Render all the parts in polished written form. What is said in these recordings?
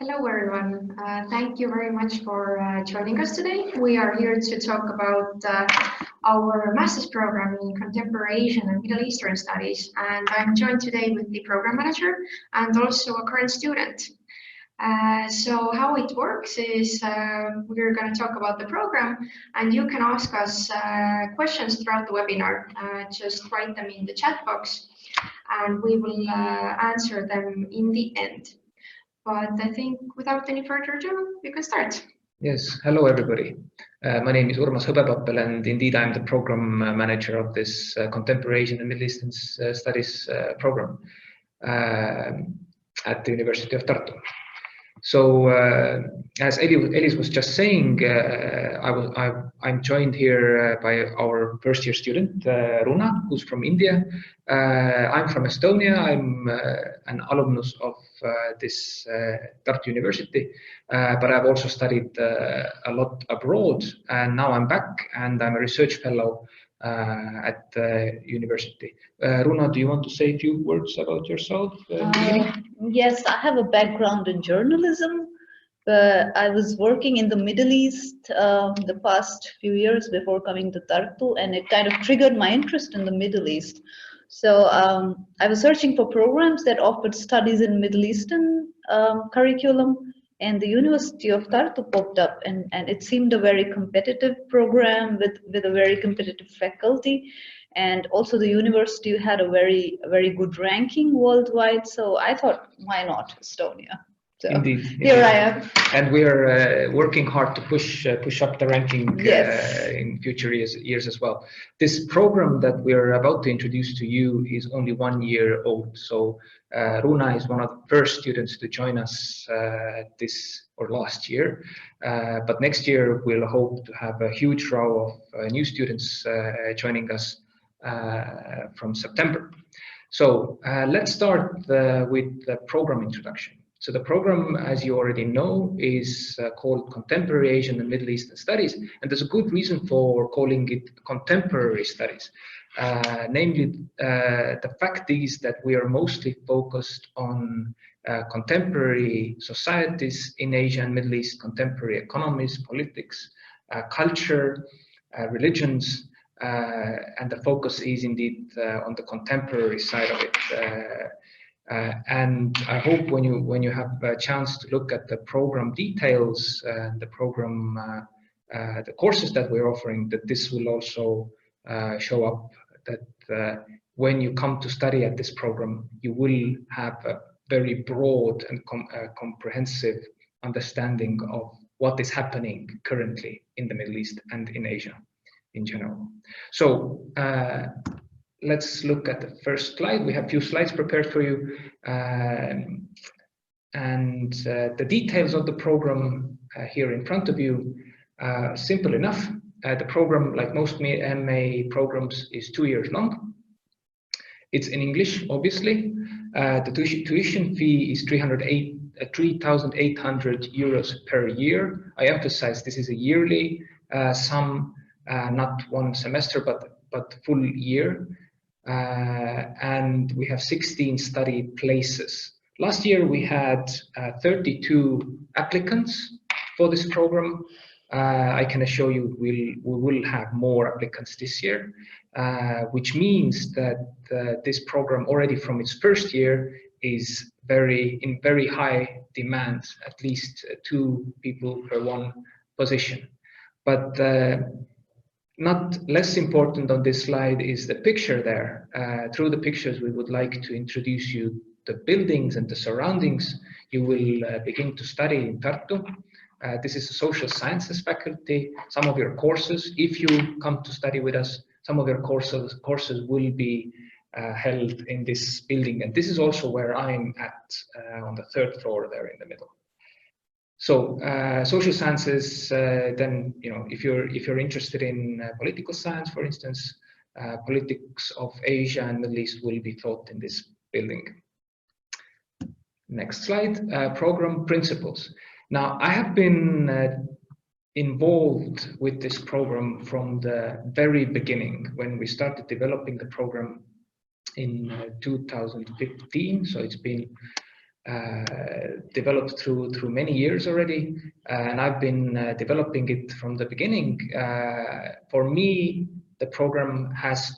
Hello, everyone. Thank you very much for joining us today. We are here to talk about our master's program in Contemporary Asian and Middle Eastern Studies. And I'm joined today with the program manager and also a current student. So how it works is we're going to talk about the program, and you can ask us questions throughout the webinar. Just write them in the chat box, and we will answer them in the end. But I think without any further ado, we can start. Yes, hello everybody. My name is Urmas Hõbepappel, and indeed I'm the program manager of this Contemporary Asian and Middle Eastern Studies program at the University of Tartu. So as Elis was just saying, I'm joined here by our first year student, Runa, who's from India. I'm from Estonia. I'm an alumnus of this Tartu University, but I've also studied a lot abroad, and now I'm back and I'm a research fellow at the university. Runa, do you want to say a few words about yourself? Yes, I have a background in journalism, but I was working in the Middle East the past few years before coming to Tartu, and it kind of triggered my interest in the Middle East. So I was searching for programs that offered studies in Middle Eastern curriculum, and the University of Tartu popped up, and it seemed a very competitive program with a very competitive faculty. And also the university had a very good ranking worldwide. So I thought, why not Estonia? So Indeed. Here I am. And we are working hard to push up the ranking Yes. in future years as well. This program that we are about to introduce to you is only 1 year old. So Runa is one of the first students to join us this or last year. But next year we'll hope to have a huge row of new students joining us from September. So let's start with the program introduction. So the program, as you already know, is called Contemporary Asian and Middle Eastern Studies, and there's a good reason for calling it Contemporary Studies. Namely, the fact is that we are mostly focused on contemporary societies in Asia and Middle East, contemporary economies, politics, culture, religions, and the focus is indeed on the contemporary side of it. And I hope when you have a chance to look at the program details, the program, the courses that we're offering, that this will also show up, that when you come to study at this program, you will have a very broad and comprehensive understanding of what is happening currently in the Middle East and in Asia in general. So let's look at the first slide. We have a few slides prepared for you. And the details of the program here in front of you, simple enough. The program, like most MA programs, is 2 years long. It's in English, obviously. The tuition fee is 3,800 euros per year. I emphasize this is a yearly sum, not one semester, but full year. And we have 16 study places. Last year we had 32 applicants for this program. I can assure you we will have more applicants this year, which means that this program already from its first year is in very high demand, at least 2 people per 1 position. But not less important on this slide is the picture there. Through the pictures, we would like to introduce you the buildings and the surroundings you will begin to study in Tartu. This is a social sciences faculty. Some of your courses, if you come to study with us, some of your courses will be held in this building. And this is also where I'm at, on the 3rd floor there in the middle. So social sciences, then, you know, if you're interested in political science, for instance, politics of Asia and Middle East will be taught in this building. Next slide, program principles. Now, I have been involved with this program from the very beginning when we started developing the program in 2015. So it's been developed through many years already, and I've been developing it from the beginning. For me, the program has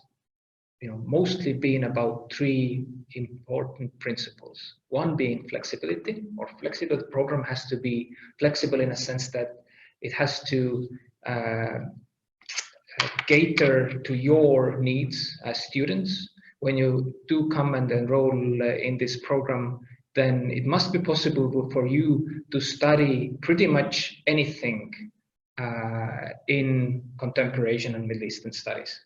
mostly been about three important principles. One being flexibility, or flexible. The program has to be flexible in a sense that it has to cater to your needs as students. When you do come and enroll in this program, then it must be possible for you to study pretty much anything in contemporary Asian and Middle Eastern studies.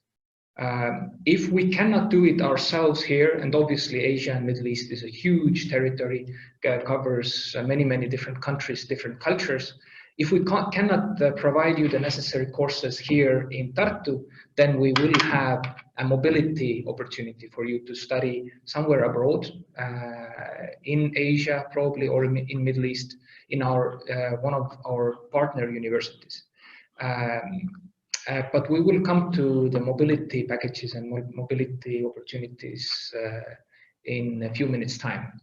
If we cannot do it ourselves here, and obviously Asia and Middle East is a huge territory, covers many different countries, different cultures. If we cannot provide you the necessary courses here in Tartu, then we will have a mobility opportunity for you to study somewhere abroad, in Asia probably, or in Middle East, in our one of our partner universities. But we will come to the mobility packages and mobility opportunities in a few minutes' time.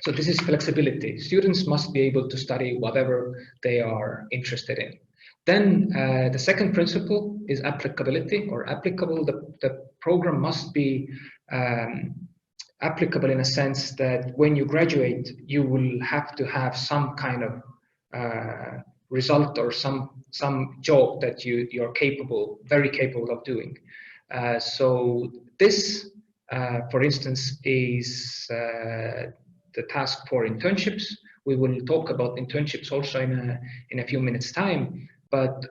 So this is flexibility. Students must be able to study whatever they are interested in. Then the second principle is applicability, or applicable. The program must be applicable in a sense that when you graduate, you will have to have some kind of result or some job that you're very capable of doing. So this, for instance, is the task for internships. We will talk about internships also in a few minutes' time, but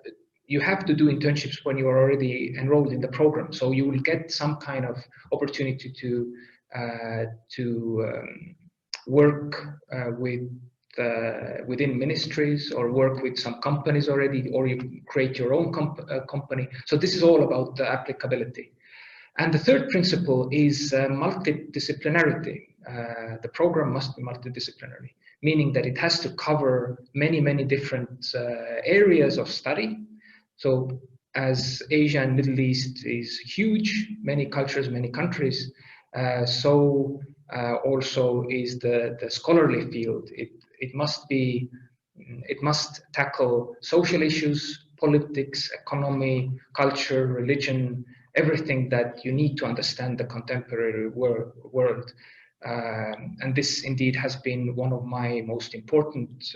you have to do internships when you are already enrolled in the program. So you will get some kind of opportunity to work within ministries, or work with some companies already, or you create your own company. So this is all about the applicability. And the third principle is multidisciplinarity. The program must be multidisciplinary, meaning that it has to cover many different areas of study. So as Asia and Middle East is huge, many cultures, many countries, so also is the scholarly field. It must tackle social issues, politics, economy, culture, religion, everything that you need to understand the contemporary world. And this indeed has been one of my most important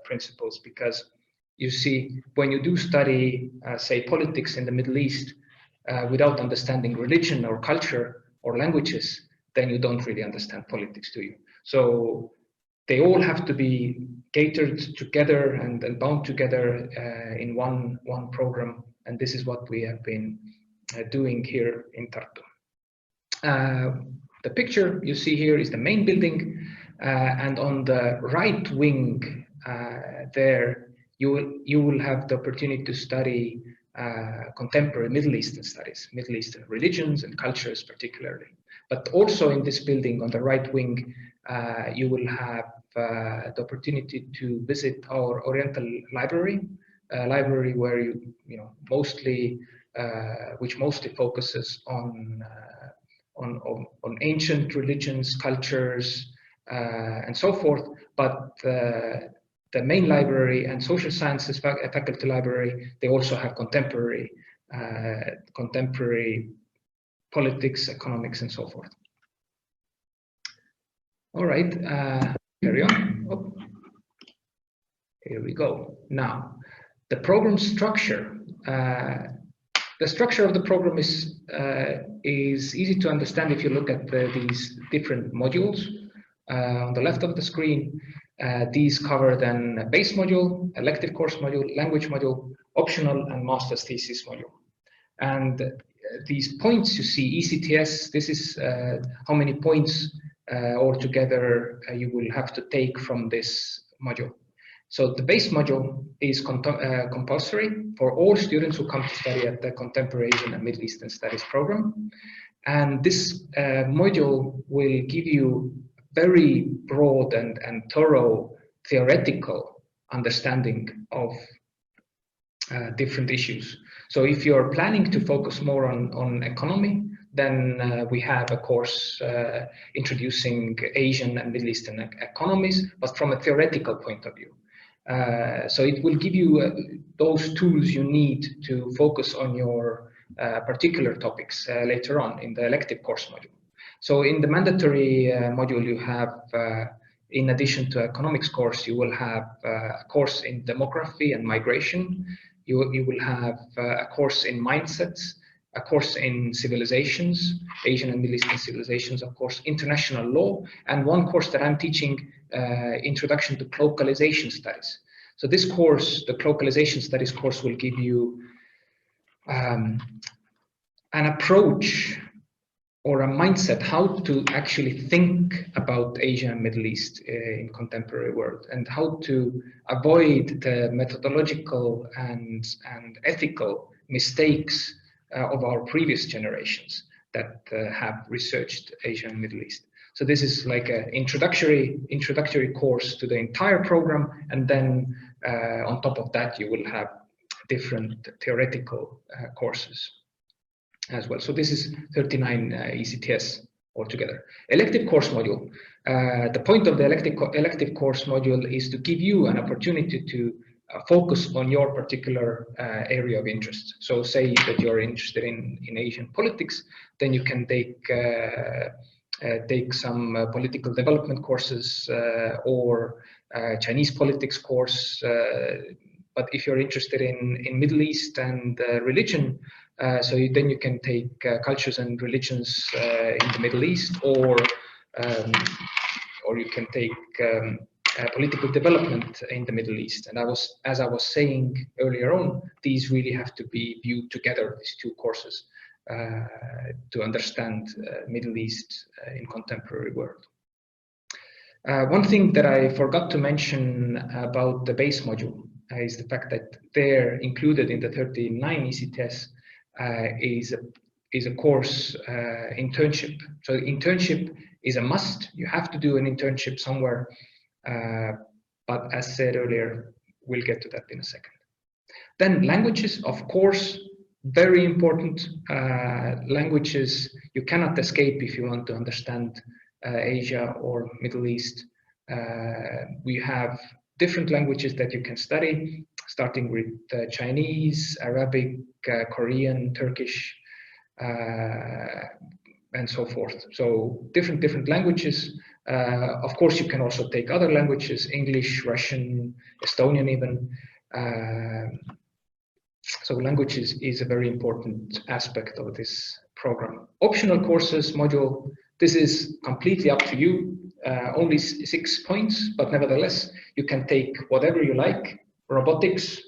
principles, because you see, when you do study, say, politics in the Middle East without understanding religion or culture or languages, then you don't really understand politics, do you? So they all have to be catered together and bound together in one program, and this is what we have been doing here in Tartu. The picture you see here is the main building, and on the right wing there you will have the opportunity to study contemporary Middle Eastern studies, Middle Eastern religions and cultures particularly. But also in this building on the right wing, you will have the opportunity to visit our Oriental library, where which mostly focuses on ancient religions, cultures, and so forth. But the main library and social sciences faculty library, they also have contemporary politics, economics, and so forth. All right, carry on. Oh, here we go. Now, the program structure. The structure of the program is easy to understand if you look at these different modules on the left of the screen. These cover then a base module, elective course module, language module, optional, and master's thesis module. And these points you see, ECTS, this is how many points altogether you will have to take from this module. So the base module is compulsory for all students who come to study at the Contemporary Asian and Middle Eastern Studies program. And this module will give you very broad and thorough theoretical understanding of different issues. So if you're planning to focus more on economy, Then we have a course introducing Asian and Middle Eastern economies, but from a theoretical point of view. So it will give you those tools you need to focus on your particular topics later on in the elective course module. So in the mandatory module, you have, in addition to economics course, you will have a course in demography and migration. You will have a course in mindsets, a course in civilizations, Asian and Middle Eastern civilizations, of course, international law, and one course that I'm teaching, Introduction to Localization Studies. So this course, the Localization Studies course, will give you an approach or a mindset how to actually think about Asia and Middle East in contemporary world, and how to avoid the methodological and ethical mistakes of our previous generations that have researched Asia and Middle East. So this is like an introductory course to the entire program, and then on top of that you will have different theoretical courses as well. So this is 39 ECTS altogether. Elective course module. The point of the elective course module is to give you an opportunity to focus on your particular area of interest. So say that you're interested in Asian politics, then you can take some political development courses or Chinese politics course. But if you're interested in Middle East and religion, then you can take cultures and religions in the Middle East, or you can take political development in the Middle East. And as I was saying earlier on, these really have to be viewed together, these two courses, to understand Middle East in contemporary world. One thing that I forgot to mention about the base module is the fact that they're included in the 39 ECTS is a course internship. So internship is a must. You have to do an internship somewhere. But as said earlier, we'll get to that in a second. Then languages, of course, very important. Languages you cannot escape if you want to understand Asia or Middle East. We have different languages that you can study, starting with Chinese, Arabic, Korean, Turkish, and so forth. So different languages. Of course, you can also take other languages, English, Russian, Estonian even. So languages is a very important aspect of this program. Optional courses module, this is completely up to you. Only 6 points, but nevertheless, you can take whatever you like. Robotics,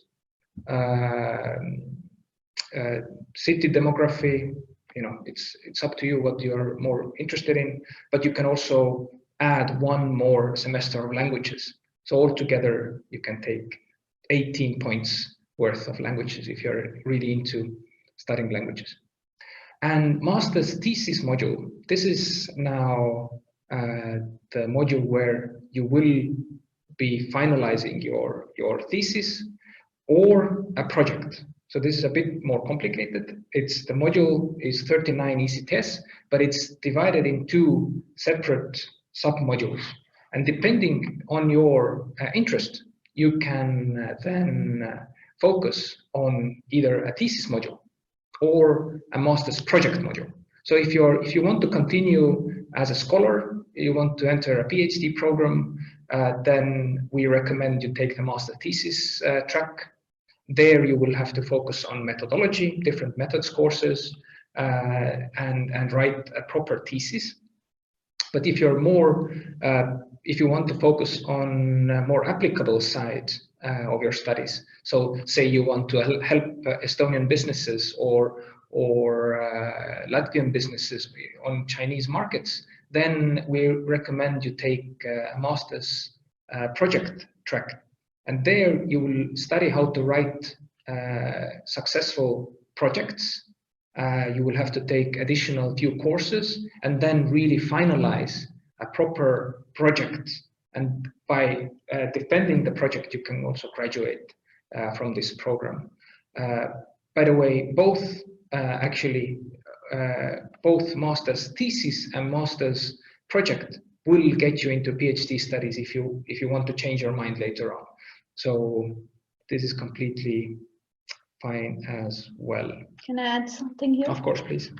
city demography, it's up to you what you're more interested in, but you can also add one more semester of languages. So altogether, you can take 18 points worth of languages if you're really into studying languages. And master's thesis module, this is now the module where you will be finalizing your thesis or a project. So this is a bit more complicated. The module is 39 ECTS, but it's divided in 2 separate sub-modules. And depending on your interest, you can then focus on either a thesis module or a master's project module. So if you want to continue as a scholar, you want to enter a PhD program, then we recommend you take the master thesis track. There you will have to focus on methodology, different methods courses, and write a proper thesis. But if you're more, if you want to focus on a more applicable side of your studies, so say you want to help Estonian businesses or Latvian businesses on Chinese markets, then we recommend you take a master's project track. And there you will study how to write successful projects. You will have to take additional few courses and then really finalize a proper project. And by defending the project, you can also graduate from this program. By the way, both actually both master's thesis and master's project will get you into PhD studies if you want to change your mind later on. So this is completely fine as well. Can I add something here? Of course, please.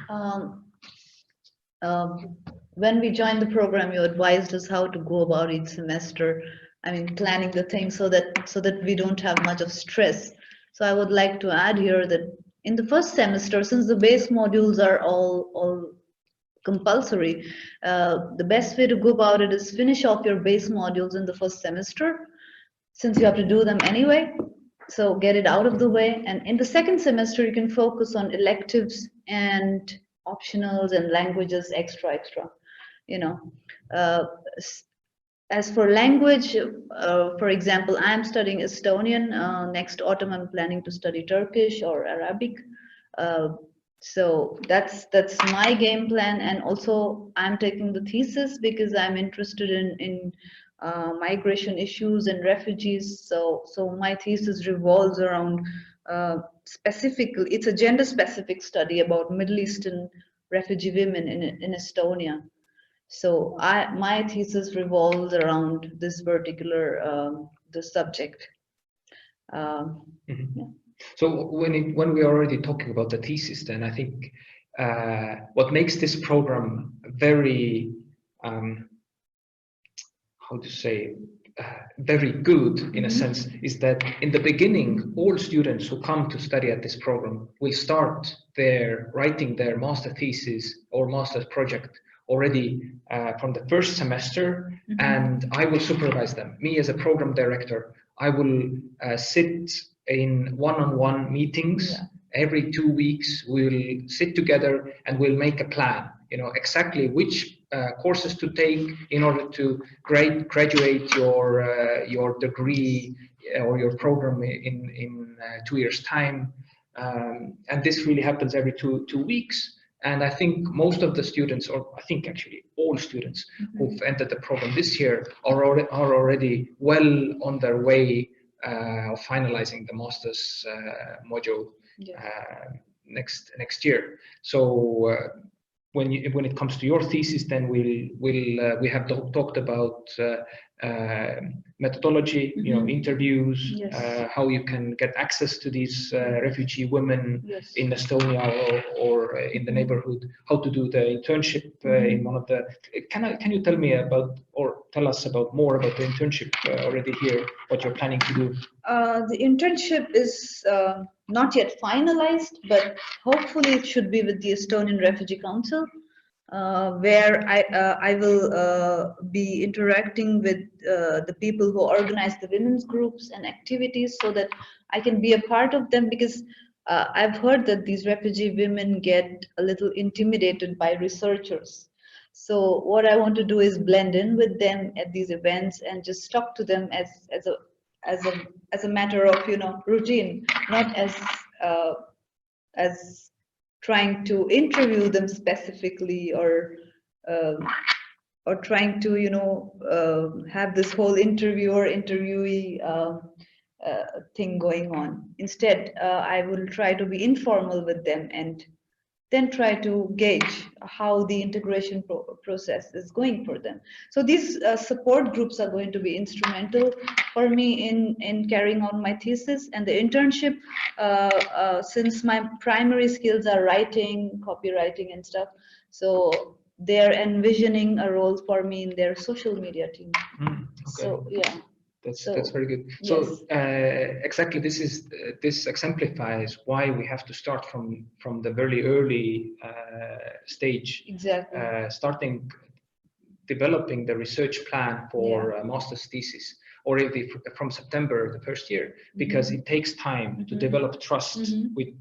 When we joined the program, you advised us how to go about each semester. I mean, planning the things so that we don't have much of stress. So I would like to add here that in the first semester, since the base modules are all compulsory, the best way to go about it is finish off your base modules in the first semester, since you have to do them anyway. So get it out of the way, and in the second semester you can focus on electives and optionals and languages extra. You know, as for language, for example, I'm studying Estonian. Next autumn I'm planning to study Turkish or Arabic. So that's my game plan, and also I'm taking the thesis because I'm interested in migration issues and refugees. So my thesis revolves around specifically, it's a gender specific study about Middle Eastern refugee women in Estonia. So my thesis revolves around this particular the subject. Yeah. So when we're already talking about the thesis, then I think what makes this program very how to say, very good in a sense, is that in the beginning, all students who come to study at this program will start writing their master thesis or master's project already from the first semester, and I will supervise them. Me as a program director, I will sit in one-on-one meetings. Every 2 weeks. We'll sit together and we'll make a plan, you know, exactly which courses to take in order to graduate your degree or your program in 2 years' time. And this really happens every two weeks. And I think most of the students, or I think actually all students who've entered the program this year are already well on their way of finalizing the master's module next year. So when it comes to your thesis, then we have talked about methodology, you know, interviews, how you can get access to these refugee women in Estonia or in the neighborhood, how to do the internship in one of the. Can you tell me about, or tell us more about the internship already here? What you're planning to do? The internship is not yet finalized, but hopefully it should be with the Estonian Refugee Council, where I will be interacting with the people who organize the women's groups and activities, so that I can be a part of them, because I've heard that these refugee women get a little intimidated by researchers. So what I want to do is blend in with them at these events and just talk to them as a matter of, you know, routine, not as trying to interview them specifically, or trying to, you know, have this whole interview or interviewee thing going on. Instead, I will try to be informal with them and then try to gauge how the integration process is going for them. So these support groups are going to be instrumental for me in carrying on my thesis. And the internship, since my primary skills are writing, copywriting and stuff, so they're envisioning a role for me in their social media team. Okay. So yeah. That's very good. So exactly, this exemplifies why we have to start from the very early stage. Exactly. Starting developing the research plan for a master's thesis, or from September the first year, because it takes time to develop trust with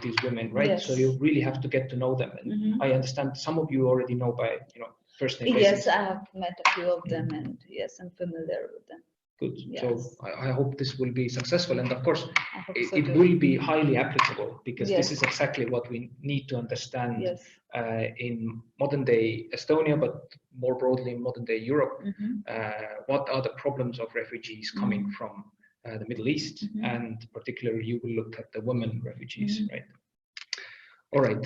these women, right? So you really have to get to know them. And I understand some of you already know by, you know, first name basis. Yes, I have met a few of them, and yes, I'm familiar with them. Good. Yes. So I hope this will be successful, and of course it will be highly applicable, because this is exactly what we need to understand in modern day Estonia, but more broadly in modern day Europe. What are the problems of refugees coming from the Middle East, and particularly you will look at the women refugees, right? All right,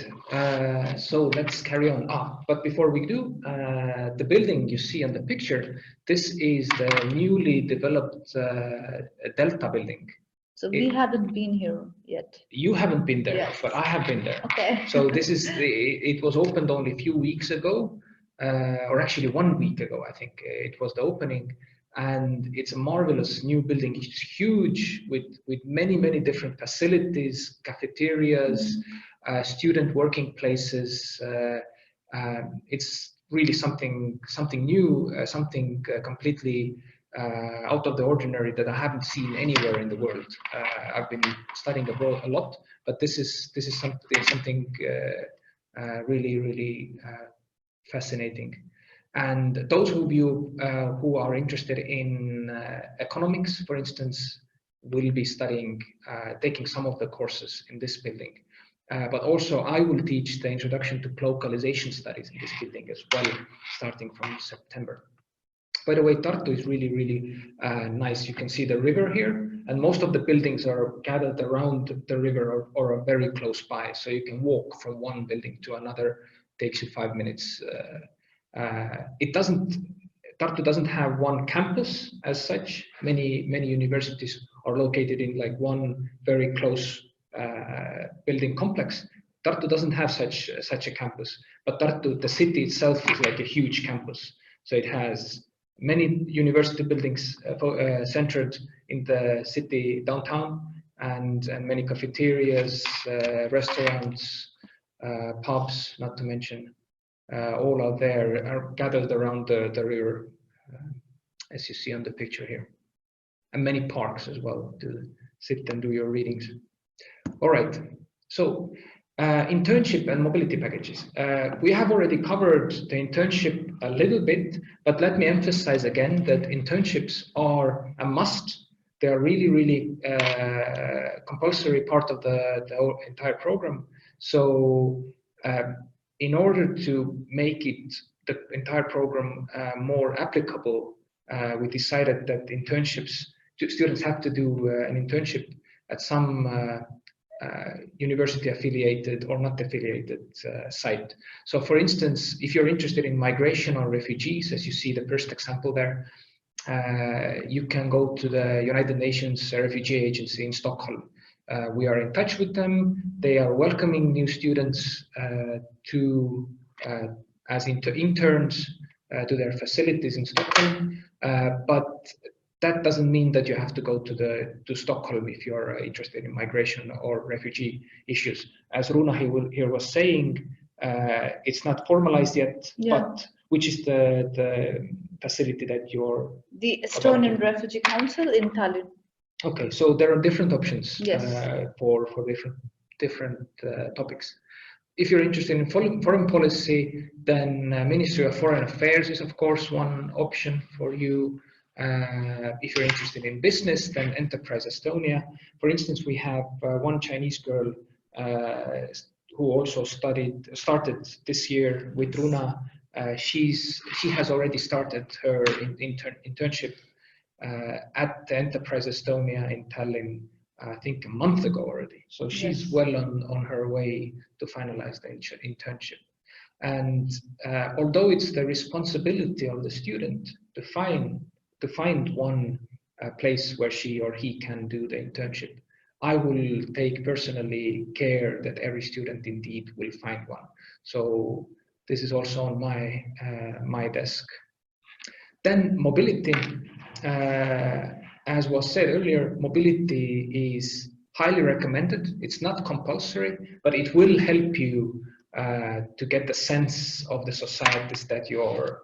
so let's carry on. But before we do, the building you see on the picture, this is the newly developed Delta building. So we haven't been here yet. You haven't been there, Yes. but I have been there. Okay. So this is, it was opened only a few weeks ago, or actually 1 week ago, I think it was the opening. And it's a marvelous new building. It's huge with many, many different facilities, cafeterias, student working places. It's really something new, something completely out of the ordinary that I haven't seen anywhere in the world. I've been studying abroad a lot, but this is something really fascinating. And those of you who are interested in economics, for instance, will be studying, taking some of the courses in this building. But also I will teach the introduction to localization studies in this building as well, starting from September. By the way, Tartu is really nice. You can see the river here, and most of the buildings are gathered around the river or are very close by. So you can walk from one building to another, takes you 5 minutes. Tartu doesn't have one campus as such. Many universities are located in like one very close building complex. Tartu doesn't have such a campus, but Tartu, the city itself, is like a huge campus. So it has many university buildings centered in the city downtown, and many cafeterias, restaurants, pubs, not to mention. All are there, are gathered around the river, as you see on the picture here. And many parks as well to sit and do your readings. All right, so internship and mobility packages. We have already covered the internship a little bit, but let me emphasize again that internships are a must. They are really compulsory part of the entire program. So in order to make it, the entire program more applicable, we decided that students have to do an internship at some university affiliated or not affiliated site. So for instance, if you're interested in migration or refugees, as you see the first example there, you can go to the United Nations Refugee Agency in Stockholm. We are in touch with them. They are welcoming new students as interns to their facilities in Stockholm, but that doesn't mean that you have to go to Stockholm if you are interested in migration or refugee issues. As Runa here was saying, it's not formalized yet, but which is the facility that you're... The Estonian Refugee Council in Tallinn. Okay, so there are different options for different topics. If you're interested in foreign policy, then Ministry of Foreign Affairs is of course one option for you. If you're interested in business, then Enterprise Estonia. For instance, we have one Chinese girl who also started this year with Runa. She has already started her internship at the Enterprise Estonia in Tallinn, I think a month ago already. So she's well on her way to finalize the internship. And although it's the responsibility of the student to find one place where she or he can do the internship, I will take personally care that every student indeed will find one. So this is also on my desk. Then mobility, as was said earlier, mobility is highly recommended. It's not compulsory, but it will help you to get the sense of the societies that you're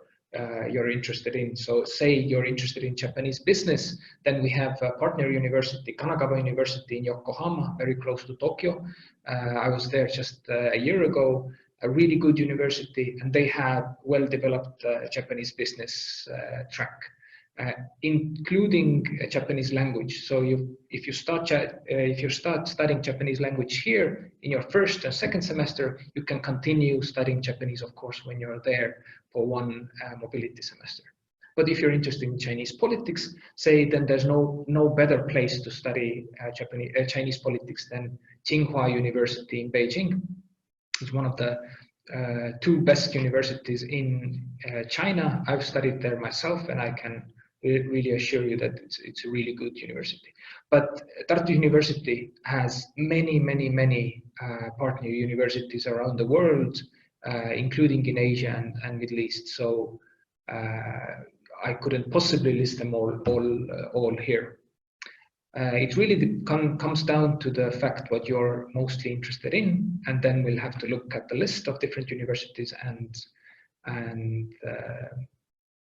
interested in. So say you're interested in Japanese business, then we have a partner university, Kanagawa University in Yokohama, very close to Tokyo. I was there just a year ago, a really good university, and they have well-developed Japanese business track, including Japanese language. So if you start studying Japanese language here in your first and second semester, you can continue studying Japanese, of course, when you're there for one mobility semester. But if you're interested in Chinese politics, then there's no better place to study Chinese politics than Tsinghua University in Beijing. It's one of the two best universities in China. I've studied there myself, and I can really assure you that it's a really good university. But Tartu University has many partner universities around the world, including in Asia and Middle East. So I couldn't possibly list them all here. It really comes down to the fact what you're mostly interested in, and then we'll have to look at the list of different universities and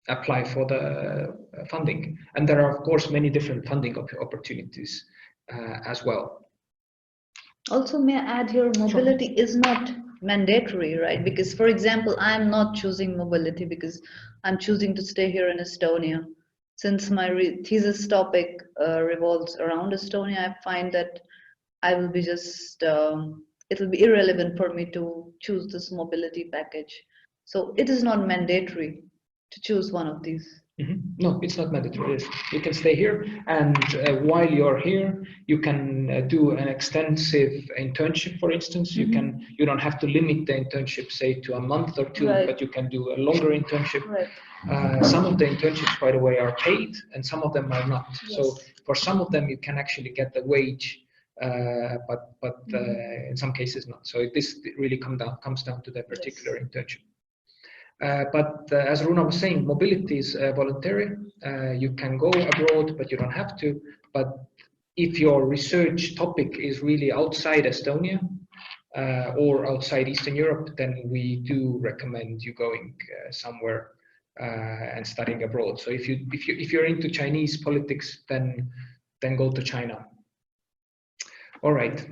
apply for the funding. And there are, of course, many different funding opportunities as well. Also, may I add here, mobility is not mandatory, right? Because, for example, I'm not choosing mobility because I'm choosing to stay here in Estonia. Since my thesis topic revolves around Estonia, I find that I will be just, it'll be irrelevant for me to choose this mobility package. So it is not mandatory to choose one of these. No, it's not mandatory. You can stay here, and while you're here, you can do an extensive internship. For instance, you don't have to limit the internship, say, to a month or two, but you can do a longer internship. Some of the internships, by the way, are paid, and some of them are not. So for some of them, you can actually get the wage, but in some cases not. So this really comes down to the particular internship. But as Runa was saying, mobility is voluntary. You can go abroad, but you don't have to. But if your research topic is really outside Estonia or outside Eastern Europe, then we do recommend you going somewhere and studying abroad. So if you're into Chinese politics, then go to China. All right.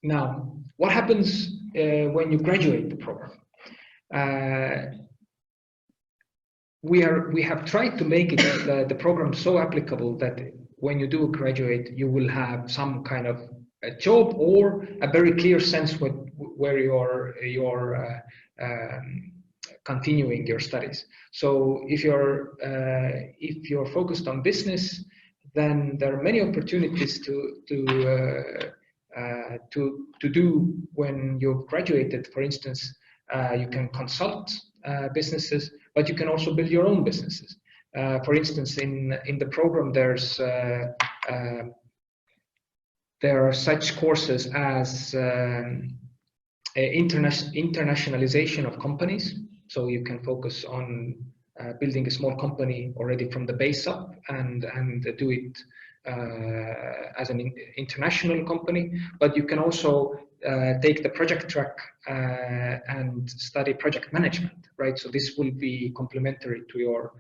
Now, what happens when you graduate the program? We have tried to make it the program so applicable that when you do graduate, you will have some kind of a job or a very clear sense where you're continuing your studies. So if you're focused on business, then there are many opportunities to do when you've graduated. For instance, you can consult businesses, but you can also build your own businesses. For instance, in the program, there are such courses as internationalization of companies. So you can focus on building a small company already from the base up and do it as an international company. But you can also take the project track and study project management, right? So this will be complementary to your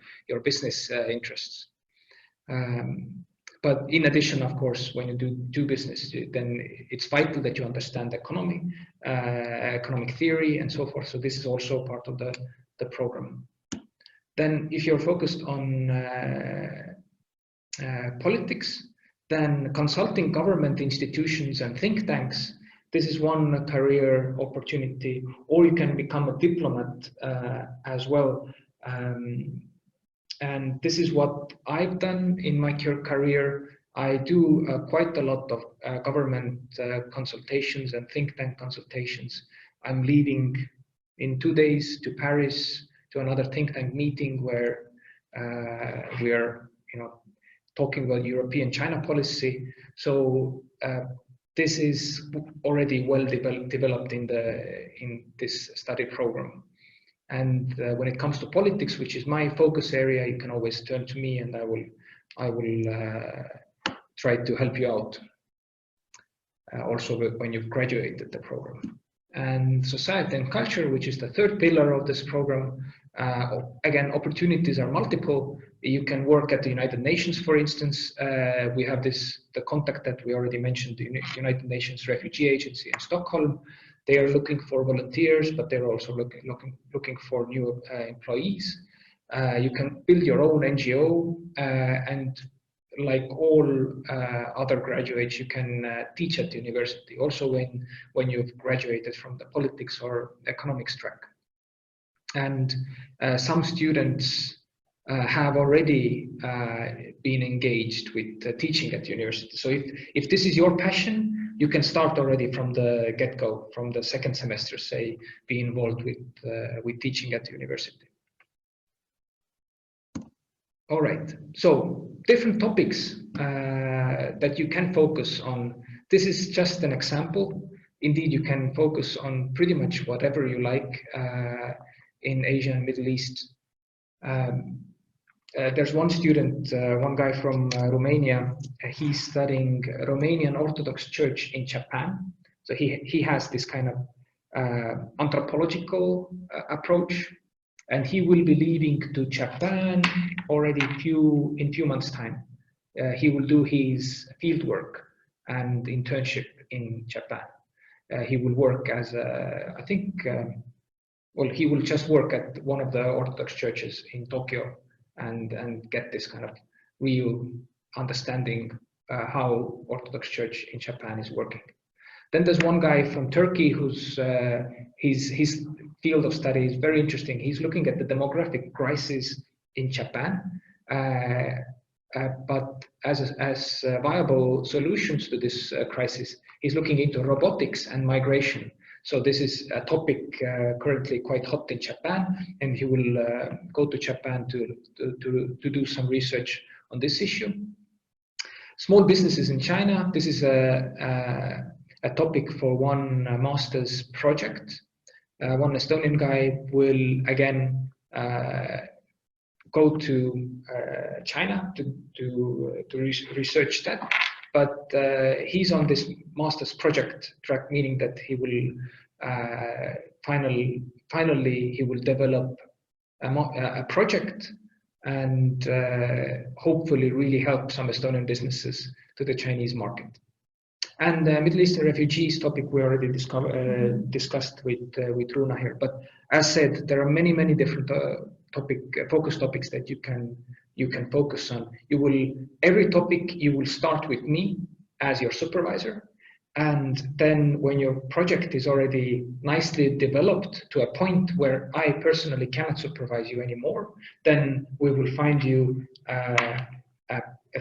business interests. But in addition, of course, when you do business, then it's vital that you understand economy, economic theory, and so forth. So this is also part of the program. Then if you're focused on politics, then consulting government institutions and think tanks, this is one career opportunity, or you can become a diplomat as well. And this is what I've done in my career. I do quite a lot of government consultations and think tank consultations. I'm leaving in 2 days to Paris to another think tank meeting where we are, talking about European China policy. So this is already well developed in this study program. And when it comes to politics, which is my focus area, you can always turn to me, and I will try to help you out. Also, when you've graduated the program. And society and culture, which is the third pillar of this program. Again, opportunities are multiple. You can work at the United Nations, for instance. We have the contact that we already mentioned, the United Nations Refugee Agency in Stockholm. They are looking for volunteers, but they're also looking for new employees. You can build your own NGO, and like all other graduates, you can teach at the university, also when you've graduated from the politics or economics track. And some students have already been engaged with teaching at the university. So if this is your passion, you can start already from the get-go, from the second semester, say, be involved with teaching at the university. All right, so different topics that you can focus on. This is just an example. Indeed, you can focus on pretty much whatever you like in Asia and Middle East. There's one student, one guy from Romania. He's studying Romanian Orthodox Church in Japan. So he has this kind of anthropological approach, and he will be leaving to Japan already in few months' time. He will do his field work and internship in Japan. He will work as I think, well, he will just work at one of the Orthodox churches in Tokyo and get this kind of real understanding how Orthodox Church in Japan is working. Then there's one guy from Turkey who's his field of study is very interesting. He's looking at the demographic crisis in Japan, but as viable solutions to this crisis, he's looking into robotics and migration. So this is a topic currently quite hot in Japan, and he will go to Japan to do some research on this issue. Small businesses in China. This is a topic for one master's project. One Estonian guy will again go to China to research that, but he's on this master's project track, meaning that he will finally he will develop a project and hopefully really help some Estonian businesses to the Chinese market. And Middle Eastern refugees topic we already discussed with Runa here. But as said, there are many different focus topics that you can focus on. Every topic you will start with me as your supervisor, and then when your project is already nicely developed to a point where I personally cannot supervise you anymore, then we will find you a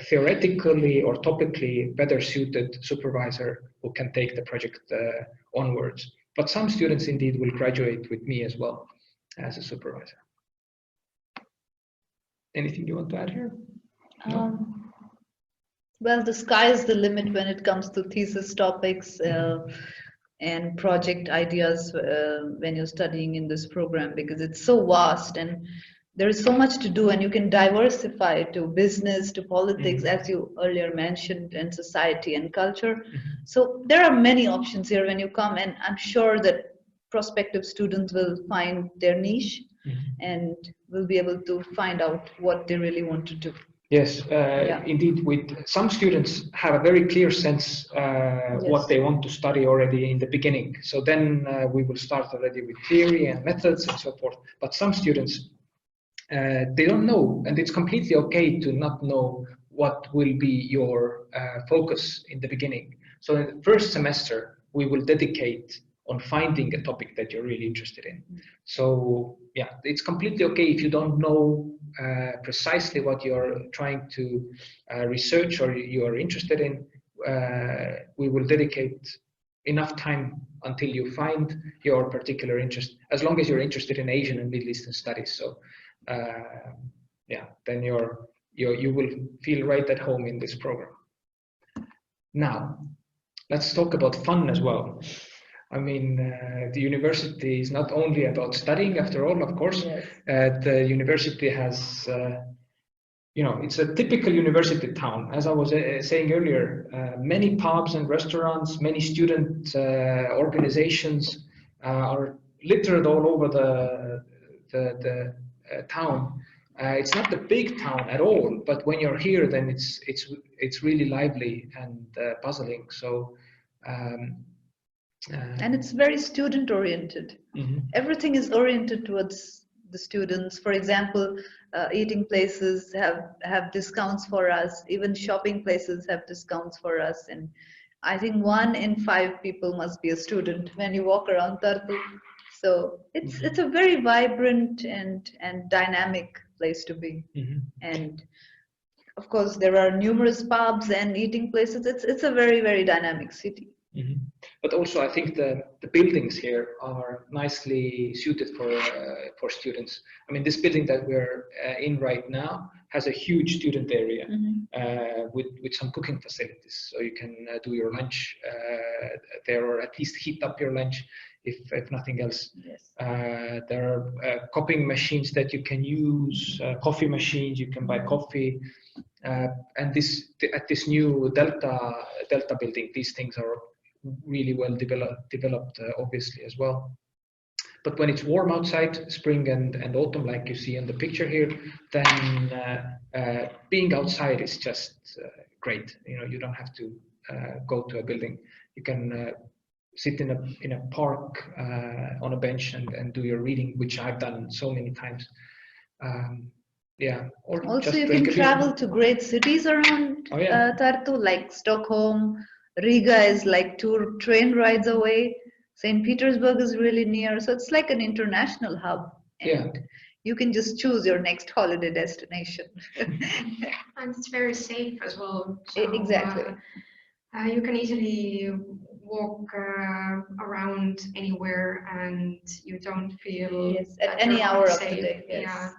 theoretically or topically better suited supervisor who can take the project onwards. But some students indeed will graduate with me as well as a supervisor. Anything you want to add here? No? Well, the sky is the limit when it comes to thesis topics and project ideas when you're studying in this program, because it's so vast and there is so much to do, and you can diversify to business, to politics, as you earlier mentioned, and society and culture. So there are many options here when you come, and I'm sure that prospective students will find their niche and will be able to find out what they really want to do. Yes, indeed, with some students have a very clear sense what they want to study already in the beginning. So then we will start already with theory and methods and so forth. But some students, they don't know, and it's completely okay to not know what will be your focus in the beginning. So in the first semester, we will dedicate on finding a topic that you're really interested in. So yeah, it's completely okay if you don't know precisely what you're trying to research or you are interested in. We will dedicate enough time until you find your particular interest, as long as you're interested in Asian and Middle Eastern studies. So yeah, then you will feel right at home in this program. Now, let's talk about fun as well. I mean, the university is not only about studying, after all, of course. Yes. The university has, you know, it's a typical university town. As I was saying earlier, many pubs and restaurants, many student organizations are littered all over the town. It's not a big town at all, but when you're here, then it's really lively and puzzling. So. And it's very student oriented. Everything is oriented towards the students. For example, eating places have discounts for us. Even shopping places have discounts for us. And I think 1 in 5 people must be a student when you walk around Tartu. So it's a very vibrant and dynamic place to be. And of course, there are numerous pubs and eating places. It's a very dynamic city. Mhm. But also, I think the buildings here are nicely suited for students. I mean, this building that we're in right now has a huge student area with some cooking facilities, so you can do your lunch there, or at least heat up your lunch if nothing else. Yes. There are copying machines that you can use, coffee machines. You can buy coffee. And at this new Delta building, these things are really well developed obviously as well. But when it's warm outside, spring and autumn, like you see in the picture here, then being outside is just great. You know, you don't have to go to a building. You can sit in a park on a bench and do your reading, which I've done so many times. Yeah. Or Also, just you drink can a beer. travel to great cities around Oh, yeah. Tartu, like Stockholm. Riga is like 2 train rides away. St. Petersburg is really near. So it's like an international hub. And Yeah. you can just choose your next holiday destination. And it's very safe as well. So, Exactly. you can easily walk around anywhere and you don't feel Yes, at that any you're hour of the unsafe. day. Yes. Yeah.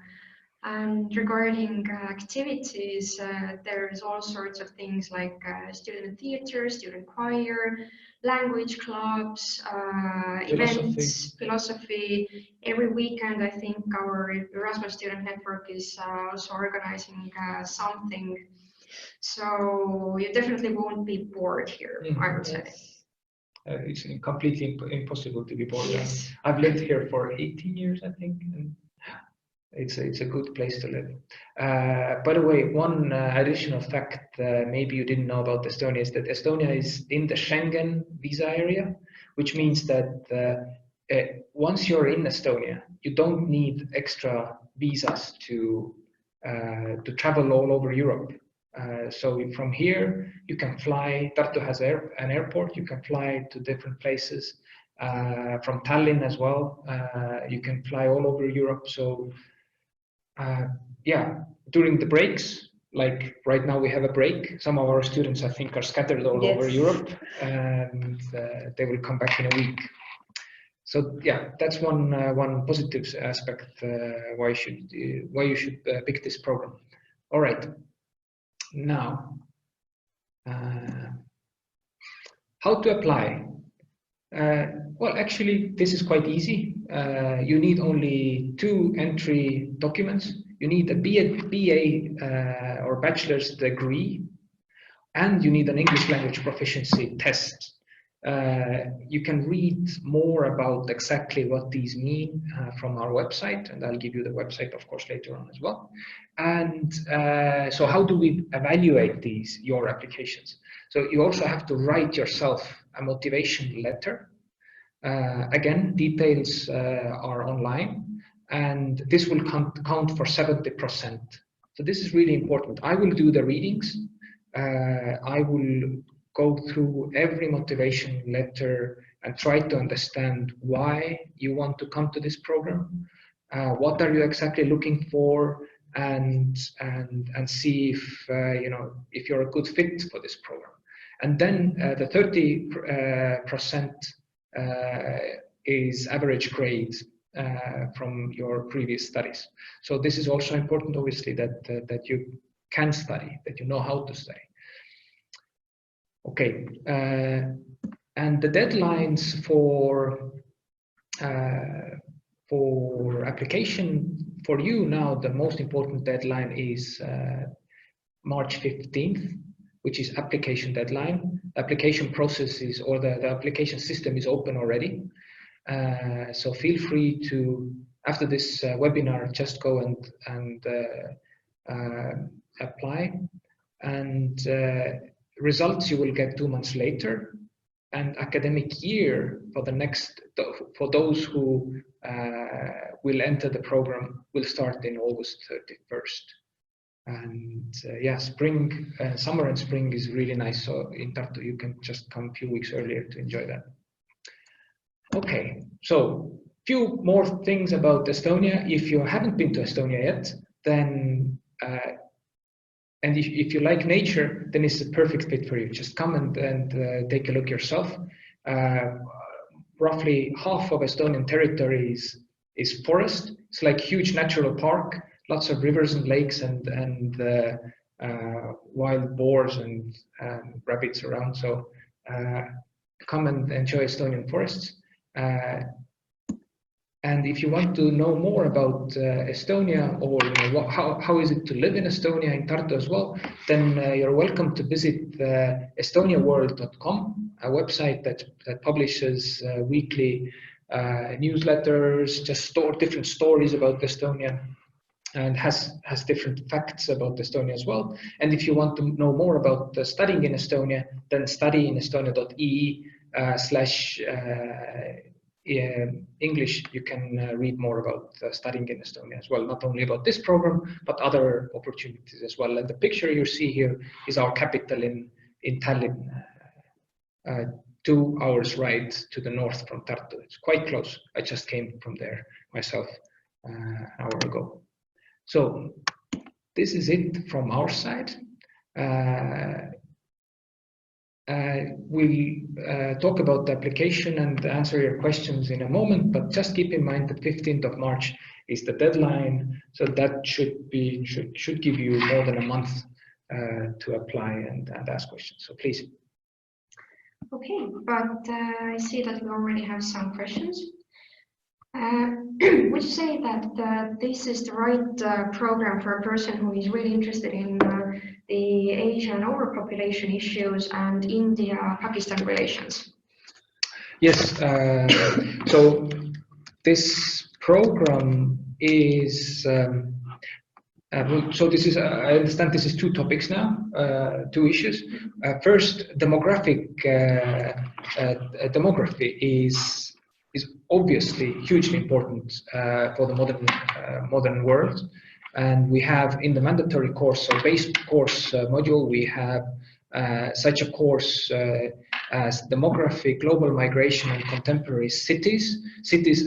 And regarding activities, there's all sorts of things like student theater, student choir, language clubs, events, philosophy. Every weekend, I think our Erasmus Student Network is also organizing something. So you definitely won't be bored here, I would say. It's completely impossible to be bored. Yes. I've lived here for 18 years, I think, and it's a good place to live. By the way, one additional fact maybe you didn't know about Estonia is that Estonia is in the Schengen visa area, which means that once you're in Estonia, you don't need extra visas to travel all over Europe. So from here, you can fly. Tartu has an airport. You can fly to different places. From Tallinn as well. You can fly all over Europe. So yeah, during the breaks, like right now we have a break. Some of our students, I think, are scattered all over Europe, and they will come back in a week. So yeah, that's one positive aspect why you should pick this program. All right, now how to apply. Well, actually, this is quite easy. You need only 2 entry documents. You need a BA or bachelor's degree, and you need an English language proficiency test. You can read more about exactly what these mean from our website, and I'll give you the website, of course, later on as well. And so how do we evaluate your applications? So you also have to write yourself a motivation letter. Again, details are online, and this will count for 70%. So this is really important. I will do the readings. I will go through every motivation letter and try to understand why you want to come to this program. What are you exactly looking for, and see if if you're a good fit for this program. And then the 30% is average grade from your previous studies. So this is also important, obviously, that you can study, that you know how to study. Okay, and the deadlines for application for you now, the most important deadline is March 15th, which is application deadline. Application processes or the application system is open already. So feel free to, after this webinar, just go and apply. And results you will get 2 months later. And academic year for those who will enter the program will start in August 31st. And yeah, summer and spring is really nice. So in Tartu, you can just come a few weeks earlier to enjoy that. Okay, so few more things about Estonia. If you haven't been to Estonia yet, then if you like nature, then it's a perfect fit for you. Just come and take a look yourself. Roughly half of Estonian territory is forest. It's like huge natural park, lots of rivers and lakes and wild boars and rabbits around. So come and enjoy Estonian forests. And if you want to know more about Estonia, or how is it to live in Estonia, in Tartu as well, then you're welcome to visit Estonia Worldcom, a website that publishes weekly newsletters, just different stories about Estonia, and has different facts about Estonia as well. And if you want to know more about studying in Estonia, then studyinestonia.ee/English. You can read more about studying in Estonia as well, not only about this program, but other opportunities as well. And the picture you see here is our capital in Tallinn, 2 hours ride to the north from Tartu. It's quite close. I just came from there myself an hour ago. So this is it from our side. We'll talk about the application and answer your questions in a moment, but just keep in mind that 15th of March is the deadline, so that should give you more than a month to apply and ask questions. So please. Okay, but I see that we already have some questions. Would you say that this is the right program for a person who is really interested in the Asian overpopulation issues and India-Pakistan relations? Yes, so this program is, so this is, I understand this is 2 topics now, 2 issues. First, demography is obviously hugely important for the modern world. And we have in the mandatory course, so base course module, we have such a course as demography, global migration, and contemporary cities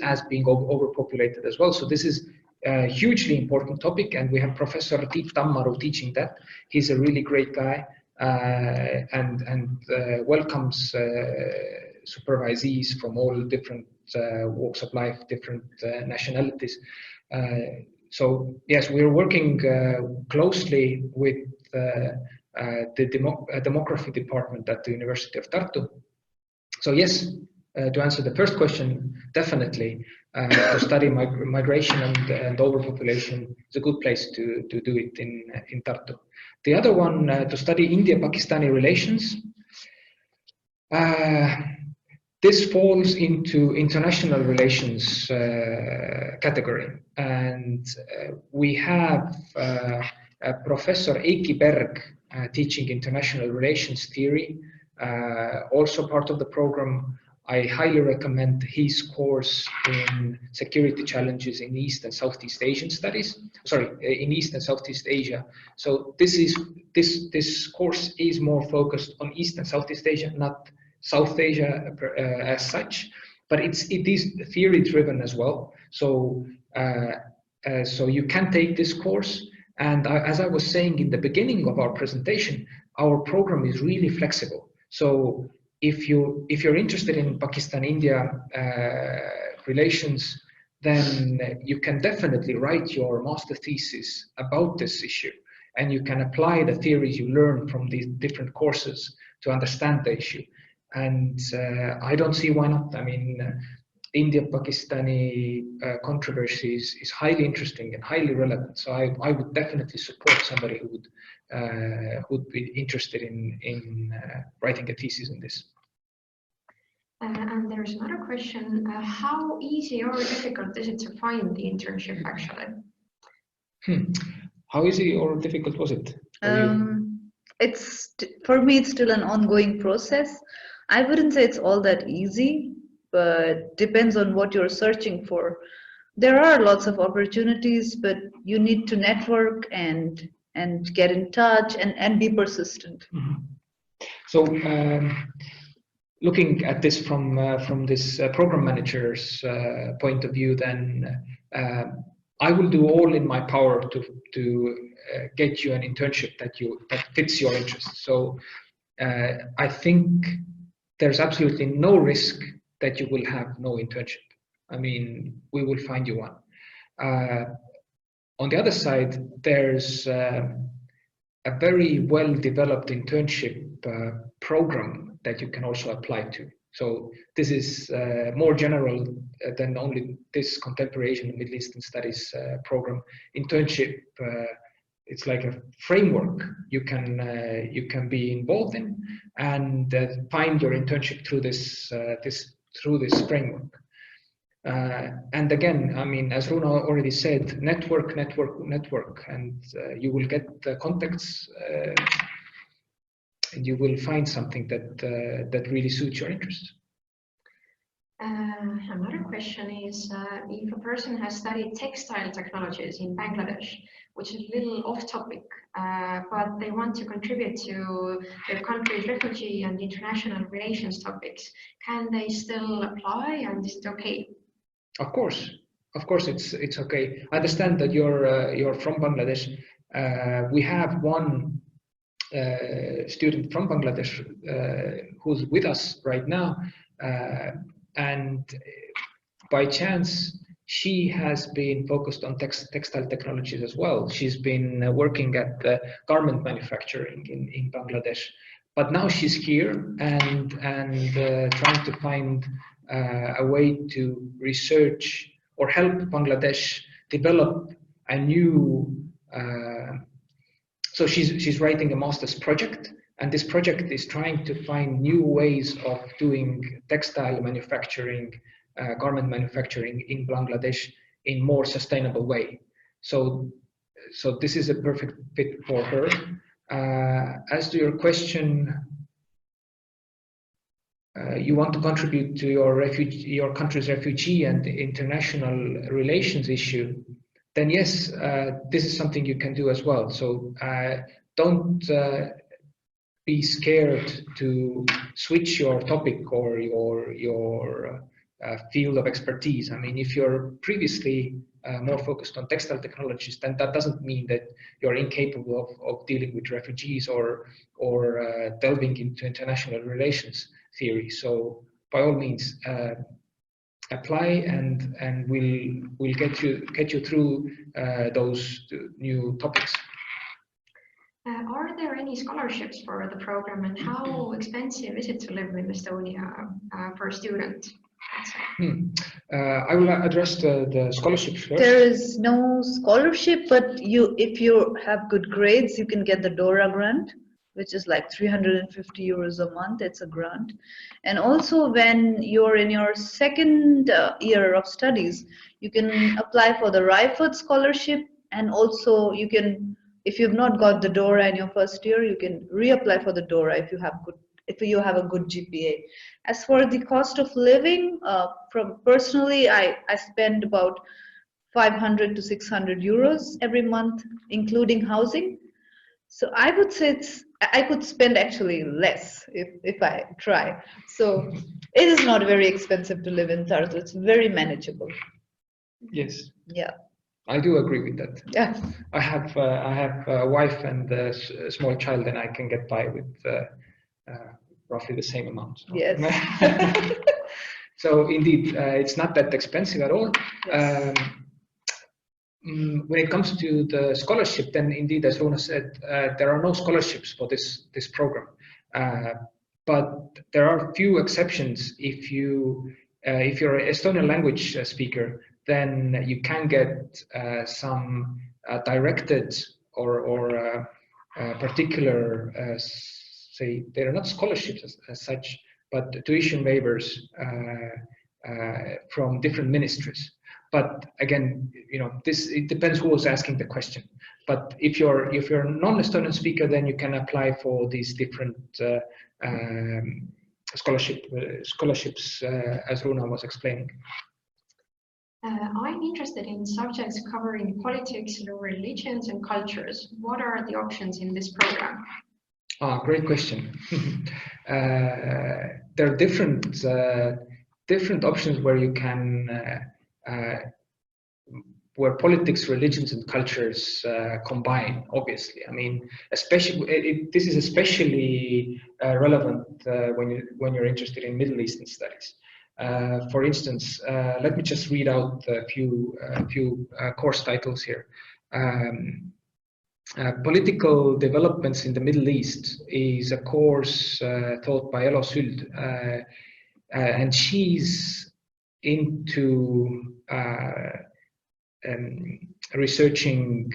as being overpopulated as well. So this is a hugely important topic, and we have Professor Tiit Tammaru teaching that. He's a really great guy and welcomes supervisees from all different walks of life, different nationalities. So yes, we're working closely with the demography department at the University of Tartu. So yes, to answer the first question, definitely to study migration and overpopulation is a good place to do it in Tartu. The other one, to study India-Pakistani relations. This falls into international relations category, and we have Professor Eiki Berg teaching international relations theory, also part of the program. I highly recommend his course in security challenges in East and Southeast Asian studies. Sorry, in East and Southeast Asia. So this course is more focused on East and Southeast Asia, not South Asia as such, but it is theory driven as well. So so you can take this course, and as I was saying in the beginning of our presentation, our program is really flexible. So if you're interested in Pakistan-India relations, then you can definitely write your master thesis about this issue, and you can apply the theories you learn from these different courses to understand the issue. And I don't see why not. I mean, India-Pakistani controversy is highly interesting and highly relevant. So I would definitely support somebody who would be interested in writing a thesis on this. And there's another question. How easy or difficult is it to find the internship, actually? How easy or difficult was it for you? For me, it's still an ongoing process. I wouldn't say it's all that easy, but depends on what you're searching for. There are lots of opportunities, but you need to network and get in touch and be persistent. Mm-hmm. So looking at this from this program manager's point of view, then I will do all in my power to get you an internship that fits your interests. So I think there's absolutely no risk that you will have no internship. I mean, we will find you one. On the other side, there's a very well-developed internship program that you can also apply to. So this is more general than only this Contemporary Asian and Middle Eastern Studies program. Internship, it's like a framework you can be involved in and find your internship through this framework. And again, I mean, as Runa already said, network, and you will get the contacts, and you will find something that really suits your interest. Another question is, if a person has studied textile technologies in Bangladesh, which is a little off topic, but they want to contribute to their country's refugee and international relations topics, can they still apply, and is it okay? Of course, it's okay. I understand that you're from Bangladesh. We have one student from Bangladesh who's with us right now, and by chance she has been focused on textile technologies as well. She's been working at garment manufacturing in Bangladesh, but now she's here and trying to find a way to research or help Bangladesh develop a new. So she's writing a master's project, and this project is trying to find new ways of doing textile manufacturing, garment manufacturing in Bangladesh in more sustainable way. So this is a perfect fit for her. As to your question, you want to contribute to your country's refugee and international relations issue, then yes, this is something you can do as well. So don't be scared to switch your topic or your field of expertise. I mean, if you're previously more focused on textile technologies, then that doesn't mean that you're incapable of dealing with refugees or delving into international relations theory. So by all means, apply and we'll get you through those new topics. Are there any scholarships for the program, and how expensive is it to live in Estonia for a student? I will address the scholarships first. There is no scholarship, but if you have good grades, you can get the DORA grant, which is like 350 euros a month. It's a grant. And also when you're in your second year of studies, you can apply for the Raiford scholarship, and also you can, if you've not got the DORA in your first year, you can reapply for the DORA if you have a good GPA. As for the cost of living, personally, I spend about 500 to 600 euros every month, including housing. So I would say I could spend actually less if I try. So it is not very expensive to live in Tartu. It's very manageable. Yes. Yeah. I do agree with that. Yeah. I have a wife and a small child, and I can get by with roughly the same amount. So. Yes. So indeed, it's not that expensive at all. Yes. When it comes to the scholarship, then indeed, as Runa said, there are no scholarships for this program. But there are few exceptions. If you're an Estonian language speaker, then you can get some directed or particular, say, they are not scholarships as such, but tuition waivers from different ministries. But again, it depends who is asking the question. But if you're a non-Estonian speaker, then you can apply for these different scholarships, as Runa was explaining. I'm interested in subjects covering politics, religions, and cultures. What are the options in this program? Great question. There are different options where you can where politics, religions, and cultures combine. Obviously, I mean, especially this is especially relevant when you're interested in Middle Eastern studies. For instance, let me just read out a few course titles here. Political developments in the Middle East is a course taught by Elo Süld, and she's into researching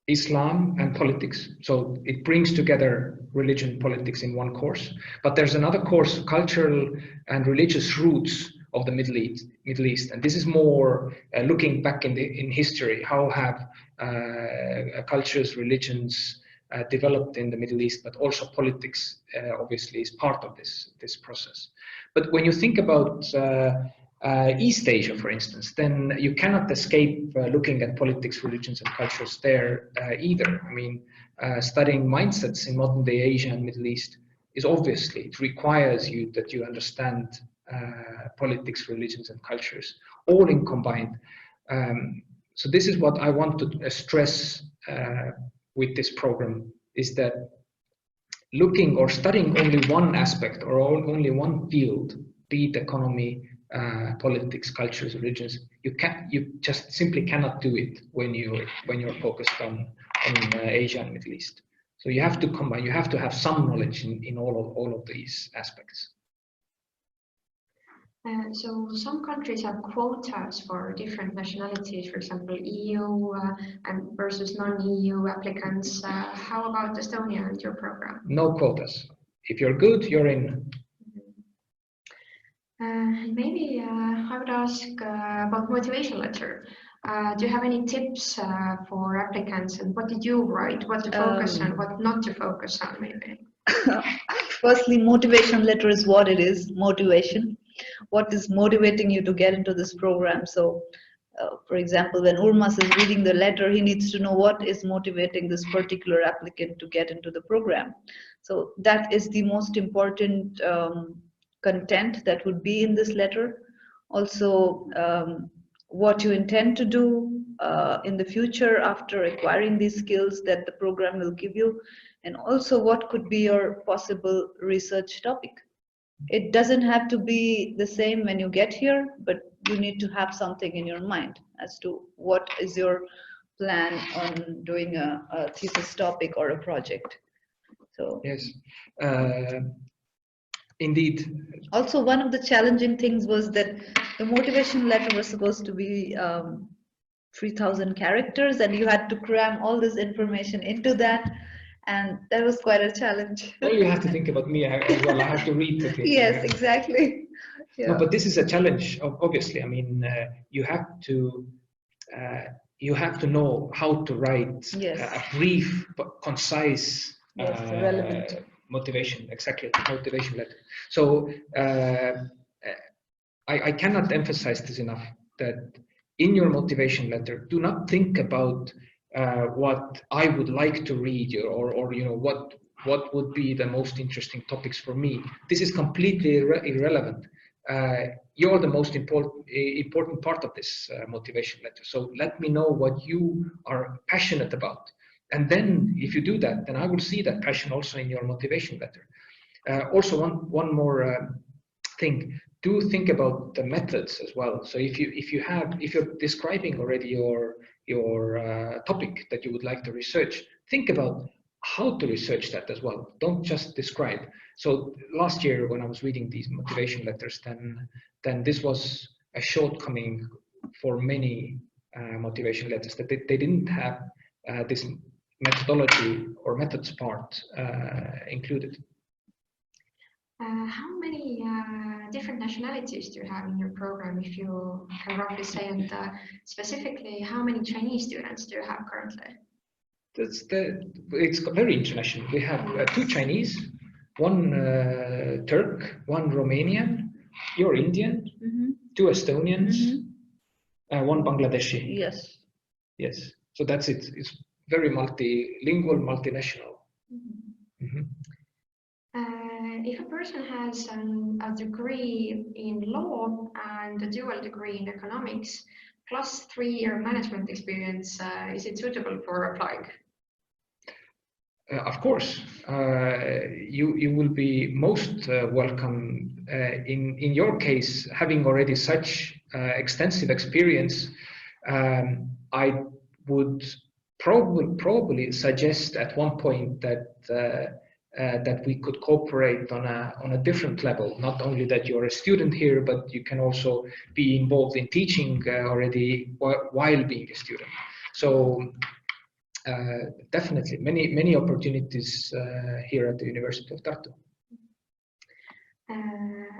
Islam and politics. So it brings together religion and politics in one course. But there's another course, cultural and religious roots of the Middle East, and this is more looking back in history. How have cultures, religions developed in the Middle East, but also politics obviously is part of this process. But when you think about East Asia, for instance, then you cannot escape looking at politics, religions, and cultures there either. I mean, studying mindsets in modern day Asia and Middle East is obviously, it requires you that you understand politics, religions, and cultures, all in combined. So this is what I want to stress with this program, is that looking or studying only one aspect or only one field, be it economy, politics, cultures, religions, you just simply cannot do it when you're focused on Asia and Middle East. So you have to combine. You have to have some knowledge in all of these aspects. So some countries have quotas for different nationalities, for example, EU and versus non-EU applicants. How about Estonia and your program? No quotas. If you're good, you're in. Maybe I would ask about motivation letter. Do you have any tips for applicants, and what did you write? What to focus on, what not to focus on, maybe? Firstly, motivation letter is what it is, motivation. What is motivating you to get into this program? So, for example, when Urmas is reading the letter, he needs to know what is motivating this particular applicant to get into the program. So that is the most important content that would be in this letter. Also, what you intend to do in the future after acquiring these skills that the program will give you, and also what could be your possible research topic. It doesn't have to be the same when you get here, but you need to have something in your mind as to what is your plan on doing a thesis topic or a project. So yes, indeed. Also, one of the challenging things was that the motivation letter was supposed to be 3,000 characters, and you had to cram all this information into that. And that was quite a challenge. Well, you have to think about me as well. I have to read the thing. Yes, exactly. Yeah. No, but this is a challenge. Obviously, I mean, you have to know how to write a brief but concise relevant motivation. Exactly, motivation letter. So I cannot emphasize this enough, that in your motivation letter, do not think about what I would like to read, or you know, what would be the most interesting topics for me. This is completely irrelevant. You're the most important part of this motivation letter. So let me know what you are passionate about, and then if you do that, then I will see that passion also in your motivation letter. Also, one more thing. Do think about the methods as well. So if you're describing already your topic that you would like to research, think about how to research that as well. Don't just describe. So last year when I was reading these motivation letters, then this was a shortcoming for many motivation letters, that they didn't have this methodology or methods part included. How many different nationalities do you have in your program, if you can roughly say, and specifically, how many Chinese students do you have currently? It's very international. We have 2 Chinese, 1 Turk, 1 Romanian, you're Indian, 2 Estonians, 1 Bangladeshi. Yes. Yes. So that's it. It's very multilingual, multinational. If a person has a degree in law and a dual degree in economics, plus 3-year management experience, is it suitable for applying? Of course, you will be most welcome. In your case, having already such extensive experience, I would probably suggest at one point that that we could cooperate on a different level. Not only that you're a student here, but you can also be involved in teaching already while being a student. So. Definitely, many opportunities here at the University of Tartu.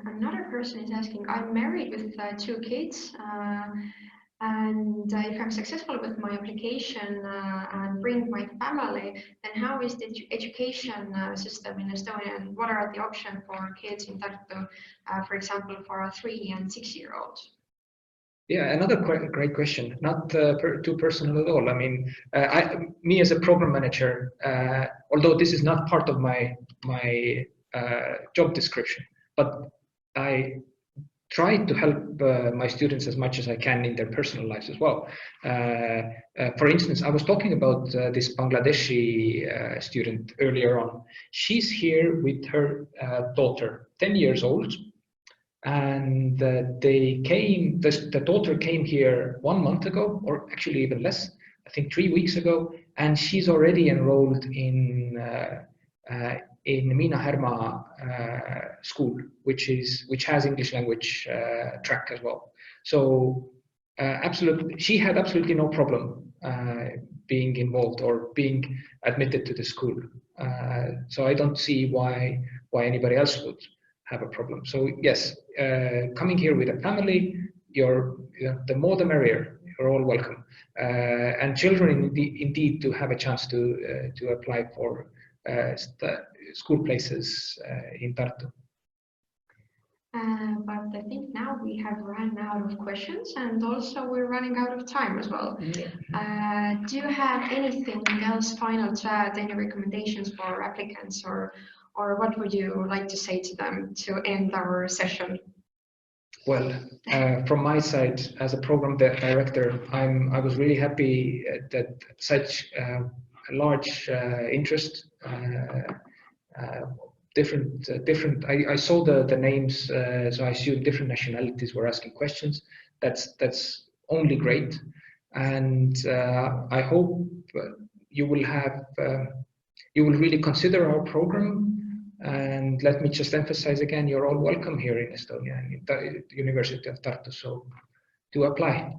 Another person is asking, I'm married with 2 kids, and if I'm successful with my application and bring my family, then how is the education system in Estonia, and what are the options for kids in Tartu, for example, for a 3- and 6-year-olds? Yeah, another great question. Not too personal at all. I mean, me as a program manager, although this is not part of my job description, but I try to help my students as much as I can in their personal lives as well. For instance, I was talking about this Bangladeshi student earlier on. She's here with her daughter, 10 years old. And the daughter came here 1 month ago, or actually even less, I think 3 weeks ago, and she's already enrolled in Miina Härma school, which has English language track as well. So absolutely, she had absolutely no problem being involved or being admitted to the school. So I don't see why anybody else would have a problem. So yes, coming here with a family, the more the merrier. You're all welcome. And children indeed do have a chance to apply for school places in Tartu. But I think now we have run out of questions, and also we're running out of time as well. Yeah. Do you have anything else final to add, any recommendations for applicants, or what would you like to say to them to end our session? Well, from my side as a program director, I was really happy that such a large interest. Different. I saw the names, so I assume different nationalities were asking questions. That's only great, and I hope you will really consider our program. And let me just emphasize again, you're all welcome here in Estonia and in the University of Tartu, so do apply.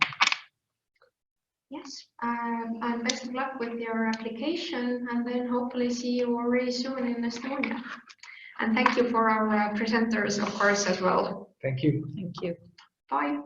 Yes, and best of luck with your application, and then hopefully see you already soon in Estonia. And thank you for our presenters, of course, as well. Thank you. Thank you. Bye.